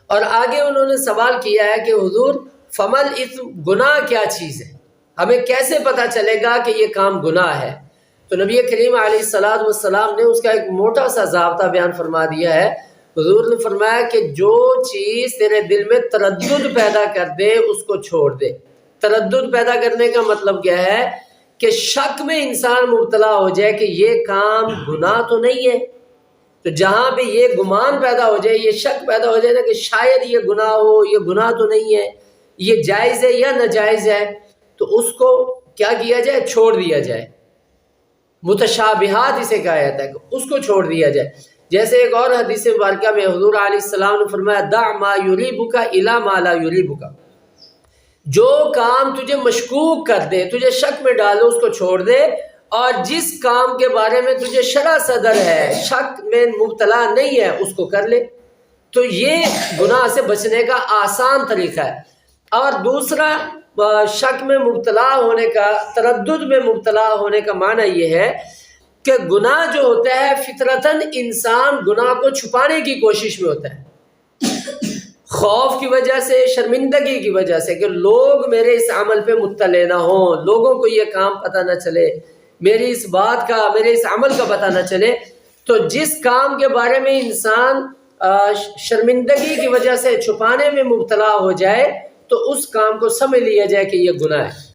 اور آگے انہوں نے سوال کیا ہے کہ حضور فمل اثم، گناہ کیا چیز ہے، ہمیں کیسے پتہ چلے گا کہ یہ کام گناہ ہے؟ تو نبی کریم علیہ السلام نے اس کا ایک موٹا سا ضابطہ بیان فرما دیا ہے۔ حضور نے فرمایا کہ جو چیز تیرے دل میں تردد پیدا کر دے اس کو چھوڑ دے۔ تردد پیدا کرنے کا مطلب کیا ہے؟ کہ شک میں انسان مبتلا ہو جائے کہ یہ کام گناہ تو نہیں ہے۔ تو جہاں پہ یہ گمان پیدا ہو جائے، یہ شک پیدا ہو جائے نا کہ شاید یہ گناہ ہو، یہ گناہ تو نہیں ہے، یہ جائز ہے یا ناجائز ہے، تو اس کو کیا کیا جائے؟ چھوڑ دیا جائے۔ متشابہات اسے کہا جاتا ہے کہ اس کو چھوڑ دیا جائے۔ جیسے ایک اور حدیث مبارکہ میں حضور علیہ السلام نے فرمایا دع ما یریبک الی ما لا یریبک، جو کام تجھے مشکوک کر دے، تجھے شک میں ڈالو، اس کو چھوڑ دے، اور جس کام کے بارے میں تجھے شرح صدر ہے، شک میں مبتلا نہیں ہے، اس کو کر لے۔ تو یہ گناہ سے بچنے کا آسان طریقہ ہے۔ اور دوسرا شک میں مبتلا ہونے کا، تردد میں مبتلا ہونے کا معنی یہ ہے کہ گناہ جو ہوتا ہے فطرتاً انسان گناہ کو چھپانے کی کوشش میں ہوتا ہے، خوف کی وجہ سے، شرمندگی کی وجہ سے کہ لوگ میرے اس عمل پہ مطلع نہ ہوں، لوگوں کو یہ کام پتہ نہ چلے، میری اس بات کا، میرے اس عمل کا پتہ نہ چلے۔ تو جس کام کے بارے میں انسان شرمندگی کی وجہ سے چھپانے میں مبتلا ہو جائے تو اس کام کو سمجھ لیا جائے کہ یہ گناہ ہے۔